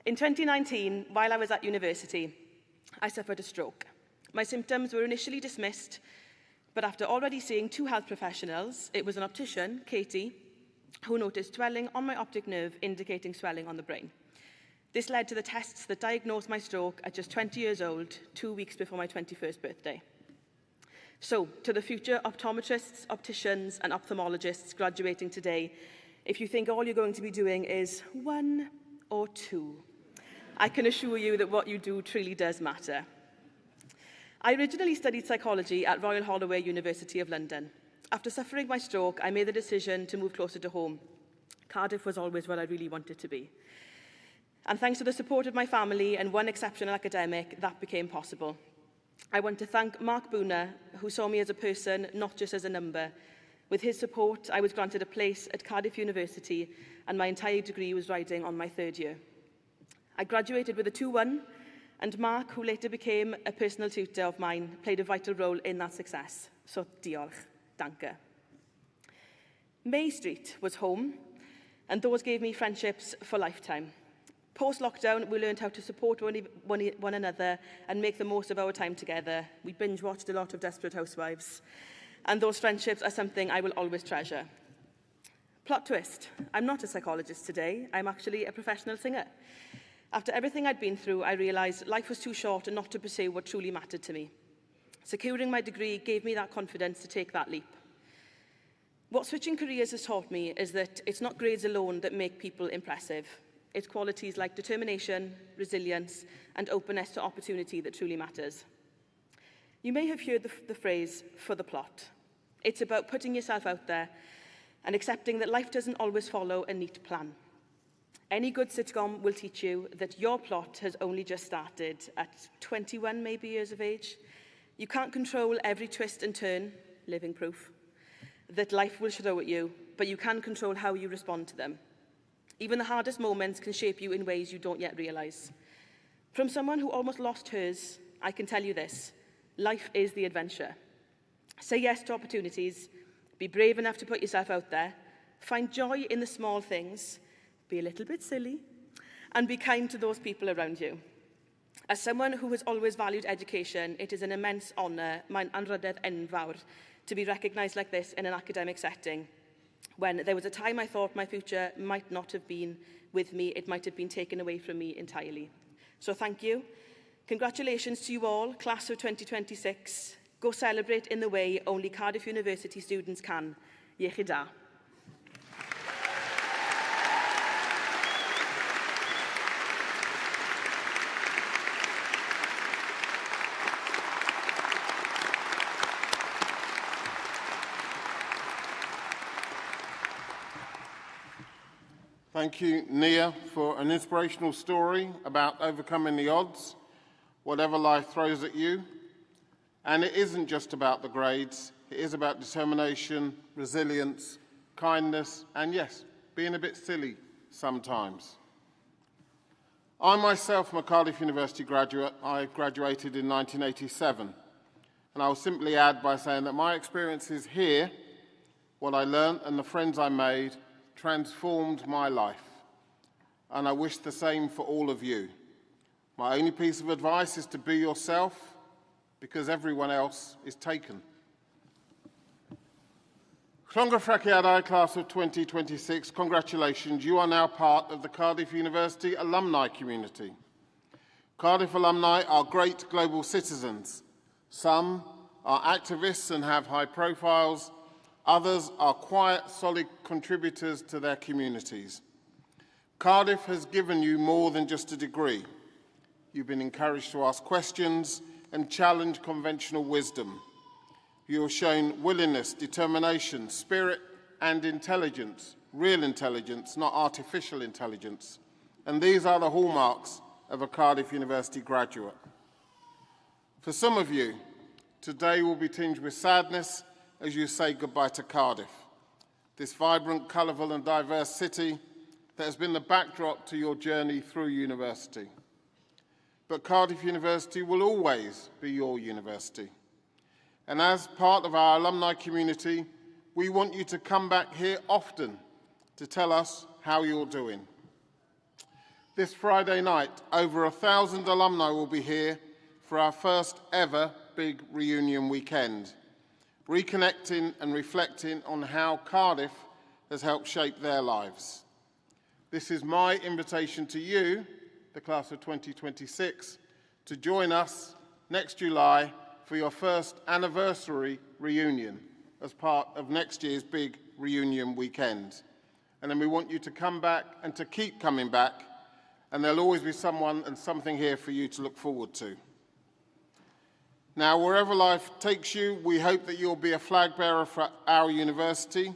In 2019, while I was at university, I suffered a stroke. My symptoms were initially dismissed, but after already seeing 2 health professionals, it was an optician, Katie, who noticed swelling on my optic nerve, indicating swelling on the brain. This led to the tests that diagnosed my stroke at just 20 years old, 2 weeks before my 21st birthday. So, to the future optometrists, opticians, and ophthalmologists graduating today, if you think all you're going to be doing is 1 or 2, I can assure you that what you do truly does matter. I originally studied psychology at Royal Holloway University of London. After suffering my stroke, I made the decision to move closer to home. Cardiff was always where I really wanted to be. And thanks to the support of my family and one exceptional academic, that became possible. I want to thank Mark Booner, who saw me as a person, not just as a number. With his support, I was granted a place at Cardiff University, and my entire degree was riding on my 3rd year. I graduated with a 2-1, and Mark, who later became a personal tutor of mine, played a vital role in that success. So diolch, danke. May Street was home, and those gave me friendships for lifetime. Post-lockdown, we learned how to support one another and make the most of our time together. We binge-watched a lot of Desperate Housewives, and those friendships are something I will always treasure. Plot twist, I'm not a psychologist today, I'm actually a professional singer. After everything I'd been through, I realised life was too short and not to pursue what truly mattered to me. Securing my degree gave me that confidence to take that leap. What switching careers has taught me is that it's not grades alone that make people impressive. It's qualities like determination, resilience, and openness to opportunity that truly matters. You may have heard the phrase, for the plot. It's about putting yourself out there and accepting that life doesn't always follow a neat plan. Any good sitcom will teach you that your plot has only just started at 21 maybe years of age. You can't control every twist and turn, living proof, that life will throw at you, but you can control how you respond to them. Even the hardest moments can shape you in ways you don't yet realise. From someone who almost lost hers, I can tell you this: life is the adventure. Say yes to opportunities, be brave enough to put yourself out there, find joy in the small things, be a little bit silly, and be kind to those people around you. As someone who has always valued education, it is an immense honour, mae'n anrhydedd enfawr, to be recognised like this in an academic setting. When there was a time I thought my future might not have been with me, it might have been taken away from me entirely. So thank you. Congratulations to you all, class of 2026. Go celebrate in the way only Cardiff University students can. Iechyd da. Thank you, Nia, for an inspirational story about overcoming the odds, whatever life throws at you. And it isn't just about the grades, it is about determination, resilience, kindness, and yes, being a bit silly sometimes. I myself am a Cardiff University graduate. I graduated in 1987. And I will simply add by saying that my experiences here, what I learned and the friends I made, transformed my life. And I wish the same for all of you. My only piece of advice is to be yourself, because everyone else is taken. Llongyfarchiadau, class of 2026, congratulations. You are now part of the Cardiff University alumni community. Cardiff alumni are great global citizens. Some are activists and have high profiles. Others are quiet, solid contributors to their communities. Cardiff has given you more than just a degree. You've been encouraged to ask questions and challenge conventional wisdom. You have shown willingness, determination, spirit, and intelligence, real intelligence, not artificial intelligence. And these are the hallmarks of a Cardiff University graduate. For some of you, today will be tinged with sadness as you say goodbye to Cardiff, this vibrant, colourful and diverse city that has been the backdrop to your journey through university. But Cardiff University will always be your university. And as part of our alumni community, we want you to come back here often to tell us how you're doing. This Friday night, over 1,000 alumni will be here for our first ever big reunion weekend, reconnecting and reflecting on how Cardiff has helped shape their lives. This is my invitation to you, the class of 2026, to join us next July for your first anniversary reunion as part of next year's big reunion weekend. And then we want you to come back and to keep coming back, and there'll always be someone and something here for you to look forward to. Now, wherever life takes you, we hope that you'll be a flag bearer for our university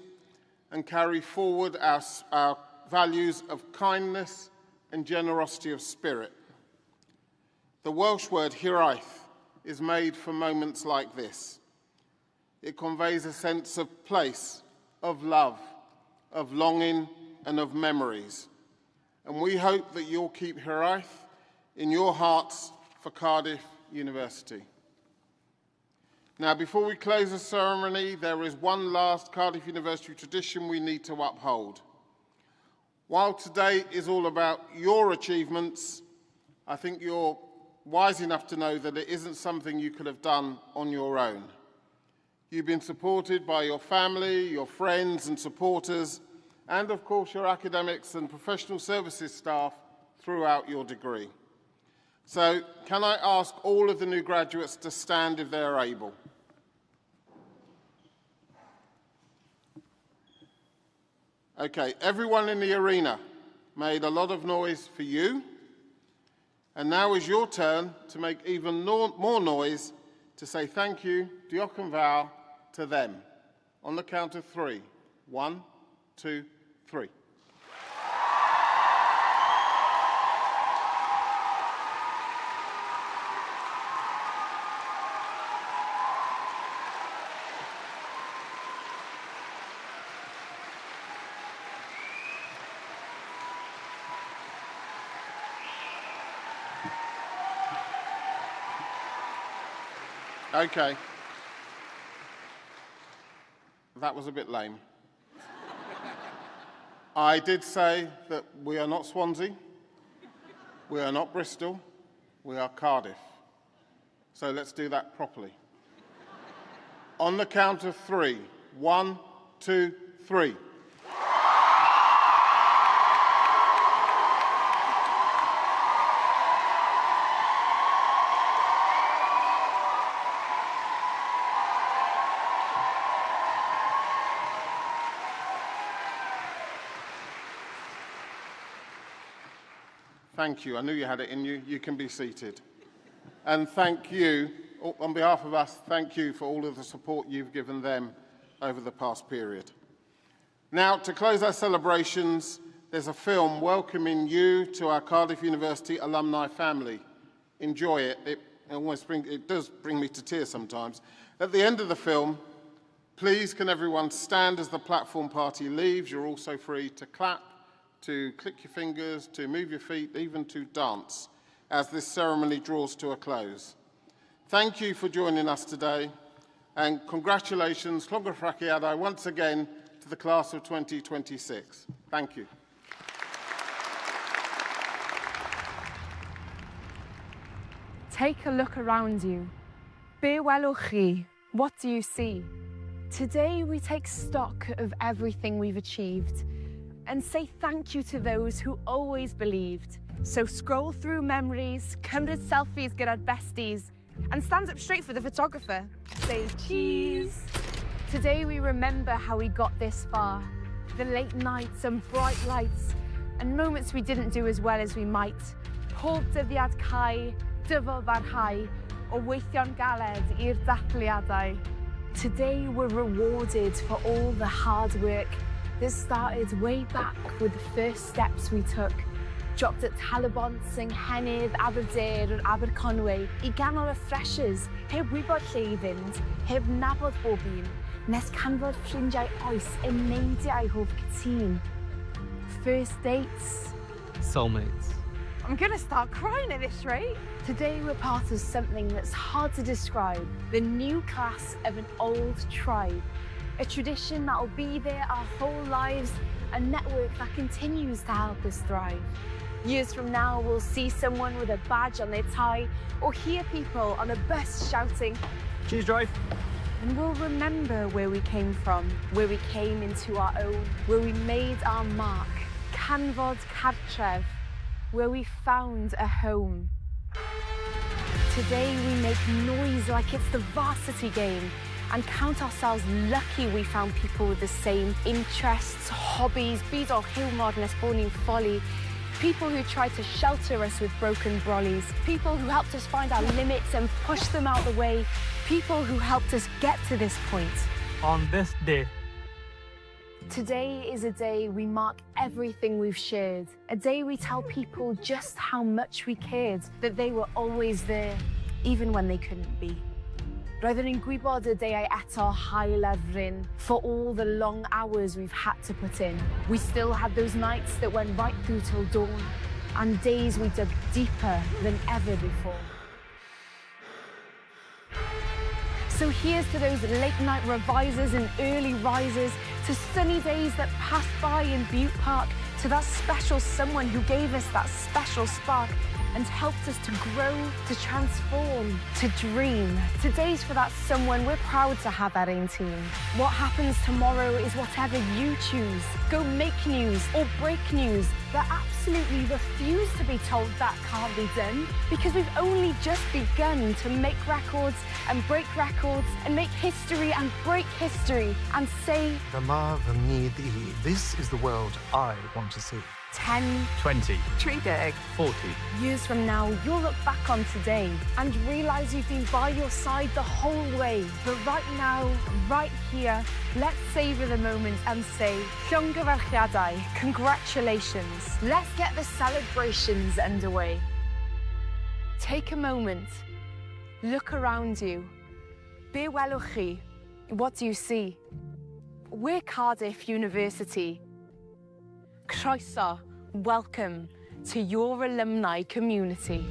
and carry forward our values of kindness and generosity of spirit. The Welsh word hiraeth is made for moments like this. It conveys a sense of place, of love, of longing, and of memories. And we hope that you'll keep hiraeth in your hearts for Cardiff University. Now, before we close the ceremony, there is one last Cardiff University tradition we need to uphold. While today is all about your achievements, I think you're wise enough to know that it isn't something you could have done on your own. You've been supported by your family, your friends and supporters, and of course your academics and professional services staff throughout your degree. So can I ask all of the new graduates to stand if they're able? Okay, everyone in the arena made a lot of noise for you. And now is your turn to make even more noise to say thank you, diolch yn fawr, to them. On the count of 3. 1, 2, 3. Okay. That was a bit lame. I did say that we are not Swansea, we are not Bristol, we are Cardiff. So let's do that properly. On the count of 3. 1, 2, 3. Thank you. I knew you had it in you. You can be seated. And thank you, on behalf of us, thank you for all of the support you've given them over the past period. Now, to close our celebrations, there's a film welcoming you to our Cardiff University alumni family. Enjoy it. It does bring me to tears sometimes. At the end of the film, please can everyone stand as the platform party leaves. You're also free to clap, to click your fingers, to move your feet, even to dance as this ceremony draws to a close. Thank you for joining us today, and congratulations, Clogwrthrachiadau, once again to the class of 2026. Thank you. Take a look around you. Be welwch chi. What do you see? Today we take stock of everything we've achieved and say thank you to those who always believed. So scroll through memories, cymryd selfies gyda'r besties, and stand up straight for the photographer. Say cheese. Today we remember how we got this far. The late nights and bright lights, and moments we didn't do as well as we might. Pob dyddiad cau, dyfal barhau, o weithio'n galed i'r dathliadau. Today we're rewarded for all the hard work that started way back with the first steps we took. Dropped at Talabont, Nghennydd, Aberdare or Aberconwy I ganol y freshers, heb wybod lle I fynd, heb nabod bob un, nes canfod ffrindiau oes yn neidiau hoff cytun. First dates. Soulmates. I'm gonna start crying at this rate. Today we're part of something that's hard to describe. The new class of an old tribe. A tradition that'll be there our whole lives, a network that continues to help us thrive. Years from now, we'll see someone with a badge on their tie or hear people on a bus shouting, Cheers, drive. And we'll remember where we came from, where we came into our own, where we made our mark. Canfod Cartref, where we found a home. Today we make noise like it's the varsity game and count ourselves lucky we found people with the same interests, hobbies, byd o hiwmor nes bod ni'n ffoli. People who tried to shelter us with broken brollies. People who helped us find our limits and push them out the way. People who helped us get to this point. On this day. Today is a day we mark everything we've shared. A day we tell people just how much we cared, that they were always there, even when they couldn't be. Roedden ni'n gwybod y deiau eto high-lyfryn for all the long hours we've had to put in. We still had those nights that went right through till dawn, and days we dug deeper than ever before. So here's to those late-night revisers and early risers, to sunny days that passed by in Butte Park, to that special someone who gave us that special spark and helped us to grow, to transform, to dream. Today's for that someone we're proud to have at 18. What happens tomorrow is whatever you choose. Go make news or break news, but absolutely refuse to be told that can't be done, because we've only just begun to make records and break records and make history and break history and say, Dyma fy myd I. This is the world I want to see. 10, 20, 30, 40. Years from now, you'll look back on today and realise you've been by your side the whole way. But right now, right here, let's savour the moment and say, Clogwrthrachiadau, congratulations. Let's get the celebrations underway. Take a moment. Look around you. Be welwch chi. What do you see? We're Cardiff University. Croeso, welcome to your alumni community.